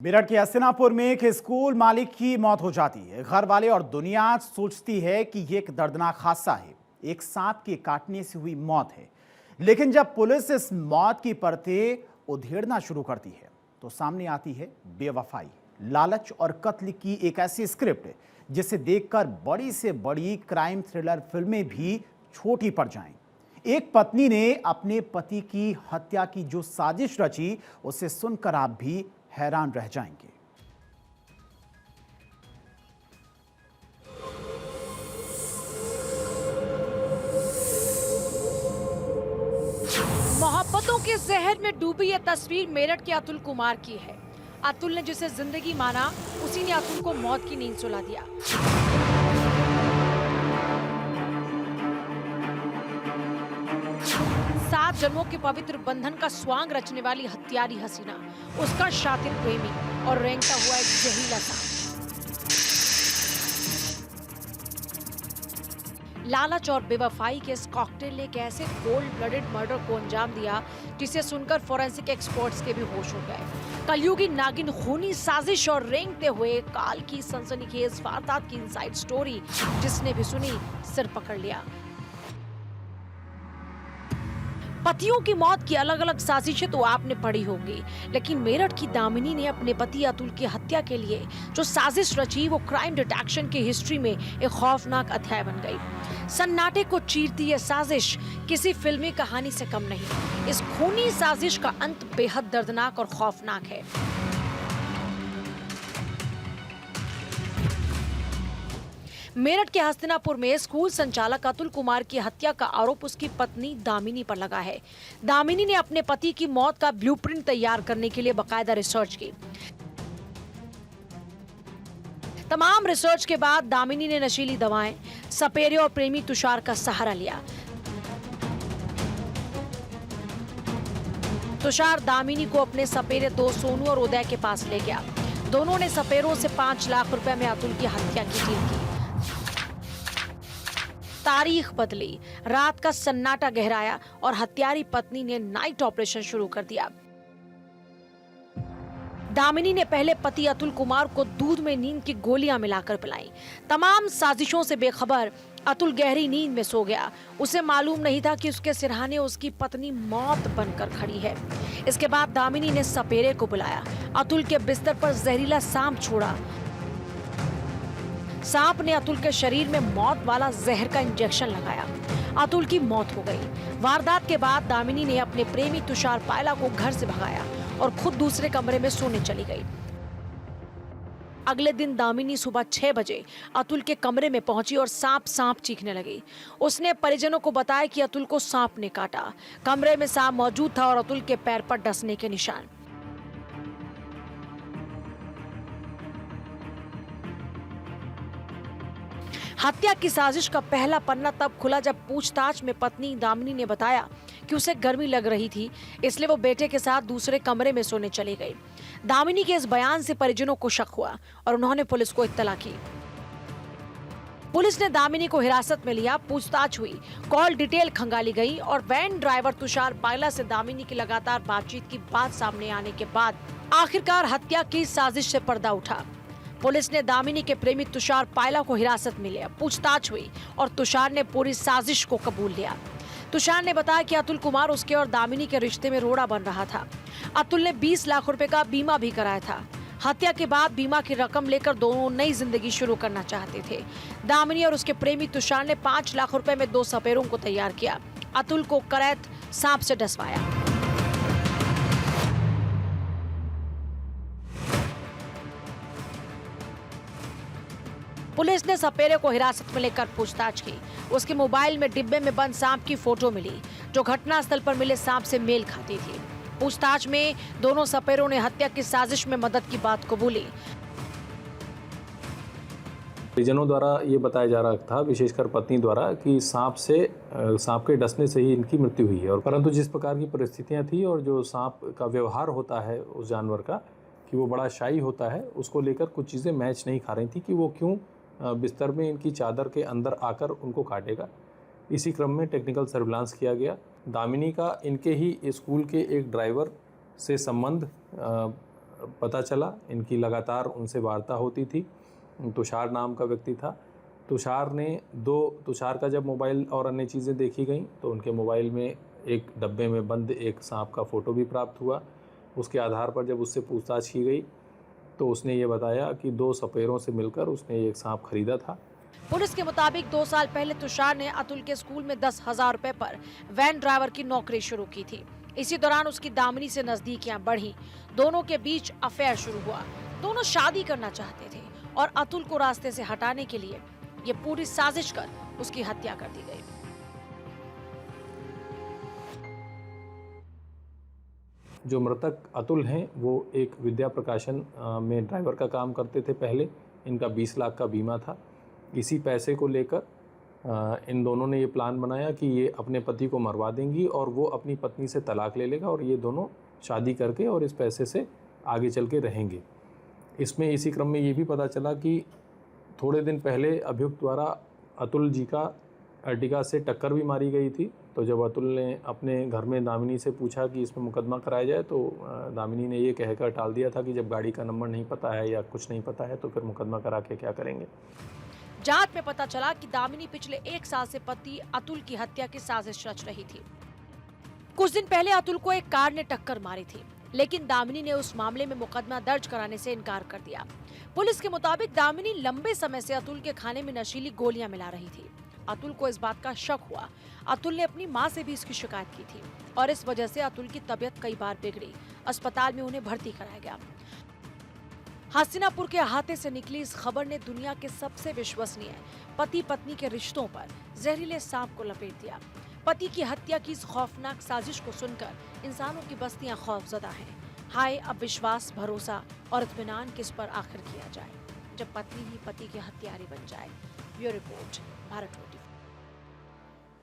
मेरठ के हस्तिनापुर में एक स्कूल मालिक की मौत हो जाती है। घर वाले और दुनिया सोचती है कि ये एक दर्दनाक हादसा है, एक सांप के काटने से हुई मौत है। लेकिन जब पुलिस इस मौत की परतें उधेड़ना शुरू करती है तो सामने आती है बेवफाई, लालच और कत्ल की एक ऐसी स्क्रिप्ट जिसे देखकर बड़ी से बड़ी क्राइम थ्रिलर फिल्में भी छोटी पड़ जाएं। एक पत्नी ने अपने पति की हत्या की जो साजिश रची, उसे सुनकर आप भी हैरान रह जाएंगे। मोहब्बतों के जहर में डूबी ये तस्वीर मेरठ के अतुल कुमार की है। अतुल ने जिसे जिंदगी माना, उसी ने अतुल को मौत की नींद सुला दिया। सात जन्मों के पवित्र बंधन का स्वांग रचने वाली हत्यारी हसीना, उसका शातिर प्रेमी और रेंगता हुआ एक जहरीला सांप। लालच और बेवफाई के इस कॉकटेल ने एक ऐसे कोल्ड ब्लडेड मर्डर को अंजाम दिया जिसे सुनकर फोरेंसिक एक्सपर्ट्स के भी होश उड़ गए। कलयुगी नागिन खूनी साजिश और रेंगते हुए काल की सनसनीखेज वारदात की इनसाइड स्टोरी जिसने भी सुनी सिर पकड़ लिया। पतियों की मौत की अलग अलग साजिशें तो आपने पढ़ी होंगी, लेकिन मेरठ की दामिनी ने अपने पति अतुल की हत्या के लिए जो साजिश रची, वो क्राइम डिटेक्शन की हिस्ट्री में एक खौफनाक अध्याय बन गई। सन्नाटे को चीरती ये साजिश किसी फिल्मी कहानी से कम नहीं। इस खूनी साजिश का अंत बेहद दर्दनाक और खौफनाक है। मेरठ के हस्तिनापुर में स्कूल संचालक अतुल कुमार की हत्या का आरोप उसकी पत्नी दामिनी पर लगा है। दामिनी ने अपने पति की मौत का ब्लूप्रिंट तैयार करने के लिए बाकायदा रिसर्च की। तमाम रिसर्च के बाद दामिनी ने नशीली दवाएं, सपेरे और प्रेमी तुषार का सहारा लिया। तुषार दामिनी को अपने सपेरे दोस्त सोनू और उदय के पास ले गया। दोनों ने सपेरों से 5 लाख रुपए में अतुल की हत्या की डील की। तारीख बदली, रात का सन्नाटा गहराया और हत्यारी पत्नी ने नाइट ऑपरेशन शुरू कर दिया। दामिनी ने पहले पति अतुल कुमार को दूध में नींद की गोलियां मिलाकर पिलाई। तमाम साजिशों से बेखबर अतुल गहरी नींद में सो गया। उसे मालूम नहीं था कि उसके सिरहाने उसकी पत्नी मौत बनकर खड़ी है। इसके बाद दामिनी ने सपेरे को बुलाया। अतुल के बिस्तर पर जहरीला सांप छोड़ा। सांप ने अतुल के शरीर में मौत वाला जहर का इंजेक्शन लगाया। अतुल की मौत हो गई। वारदात के बाद दामिनी ने अपने प्रेमी तुषार पायला को घर से भगाया और खुद दूसरे कमरे में सोने चली गई। अगले दिन दामिनी सुबह 6 बजे अतुल के कमरे में पहुंची और सांप सांप चीखने लगी। उसने परिजनों को बताया कि अतुल को सांप ने काटा। कमरे में सांप मौजूद था और अतुल के पैर पर डसने के निशान। हत्या की साजिश का पहला पन्ना तब खुला जब पूछताछ में पत्नी दामिनी ने बताया कि उसे गर्मी लग रही थी, इसलिए वो बेटे के साथ दूसरे कमरे में सोने चली गई। दामिनी के इस बयान से परिजनों को शक हुआ और उन्होंने पुलिस को इत्तला की। पुलिस ने दामिनी को हिरासत में लिया। पूछताछ हुई, कॉल डिटेल खंगाली गई और वैन ड्राइवर तुषार पायला से दामिनी की लगातार बातचीत की बात सामने आने के बाद आखिरकार हत्या की साजिश से पर्दा उठा। पुलिस ने दामिनी के प्रेमी तुषार पायला को हिरासत में लिया। पूछताछ हुई और तुषार ने पूरी साजिश को कबूल लिया। तुषार ने बताया कि अतुल कुमार उसके और दामिनी के रिश्ते में रोड़ा बन रहा था। अतुल ने 20 लाख रुपए का बीमा भी कराया था। हत्या के बाद बीमा की रकम लेकर दोनों नई जिंदगी शुरू करना चाहते थे। दामिनी और उसके प्रेमी तुषार ने 5 लाख रुपए में 2 सपेरों को तैयार किया। अतुल को करैत सांप से डसवाया। पुलिस ने सपेरे को हिरासत में लेकर पूछताछ की। उसके मोबाइल में डिब्बे में बंद सांप की फोटो मिली जो घटनास्थल पर मिले सांप से मेल खाती थी। पूछताछ में दोनों सपेरों ने हत्या की साजिश में मदद की बात कबूली। परिजनों द्वारा ये बताया जा रहा था, विशेषकर पत्नी द्वारा, कि सांप के डसने से ही इनकी मृत्यु हुई है। और परंतु जिस प्रकार की परिस्थितियां थी और जो सांप का व्यवहार होता है उस जानवर का, कि वो बड़ा शाई होता है, उसको लेकर कुछ चीज़ें मैच नहीं खा रही थी कि वो क्यों बिस्तर में इनकी चादर के अंदर आकर उनको काटेगा। इसी क्रम में टेक्निकल सर्विलांस किया गया। दामिनी का इनके ही स्कूल के एक ड्राइवर से संबंध पता चला, इनकी लगातार उनसे वार्ता होती थी। तुषार नाम का व्यक्ति था। तुषार का जब मोबाइल और अन्य चीज़ें देखी गई तो उनके मोबाइल में एक डब्बे में बंद एक सांप का फ़ोटो भी प्राप्त हुआ। उसके आधार पर जब उससे पूछताछ की गई तो उसने ये बताया कि 2 सपेरों से मिलकर उसने एक सांप खरीदा था। पुलिस के मुताबिक 2 साल पहले तुषार ने अतुल के स्कूल में 10,000 रुपए पर वैन ड्राइवर की नौकरी शुरू की थी। इसी दौरान उसकी दामिनी से नजदीकियां बढ़ी। दोनों के बीच अफेयर शुरू हुआ। दोनों शादी करना चाहते थे और अतुल को रास्ते से हटाने के लिए ये पूरी साजिश कर उसकी हत्या कर दी गई। जो मृतक अतुल हैं वो एक विद्या प्रकाशन में ड्राइवर का काम करते थे पहले। इनका 20 लाख का बीमा था। इसी पैसे को लेकर इन दोनों ने ये प्लान बनाया कि ये अपने पति को मरवा देंगी और वो अपनी पत्नी से तलाक ले लेगा और ये दोनों शादी करके और इस पैसे से आगे चल के रहेंगे। इसमें इसी क्रम में ये भी पता चला कि थोड़े दिन पहले अभियुक्त द्वारा अतुल जी का अर्टिगा से टक्कर भी मारी गई थी। तो जब अतुल ने अपने घर में दामिनी से पूछा कि इसमें मुकदमा कराया जाए तो दामिनी ने ये कहकर टाल दिया था कि जब गाड़ी का नंबर नहीं पता है या कुछ नहीं पता है तो फिर मुकदमा करा के क्या करेंगे। जांच में पता चला कि दामिनी पिछले 1 साल से पति अतुल की हत्या की साजिश रच रही थी। कुछ दिन पहले अतुल को एक कार ने टक्कर मारी थी, लेकिन दामिनी ने उस मामले में मुकदमा दर्ज कराने से इनकार कर दिया। पुलिस के मुताबिक दामिनी लंबे समय से अतुल के खाने में नशीली गोलियां मिला रही थी। अतुल को इस बात का शक हुआ। अतुल ने अपनी मां से भी इसकी शिकायत की थी और इस वजह से अतुल की तबीयत कई बार बिगड़ी। अस्पताल में उन्हें भर्ती कराया गया। हस्तिनापुर के अहाते से निकली इस खबर ने दुनिया के सबसे विश्वसनीय पति पत्नी के रिश्तों पर जहरीले सांप को लपेट दिया। पति की हत्या की इस खौफनाक साजिश को सुनकर इंसानों की बस्तियां खौफजदा हैं। हाय, अब विश्वास, भरोसा और इत्मीनान किस पर आखिर किया जाए जब पत्नी ही पति की हत्यारी बन जाए। Bureau report, Bharat 24।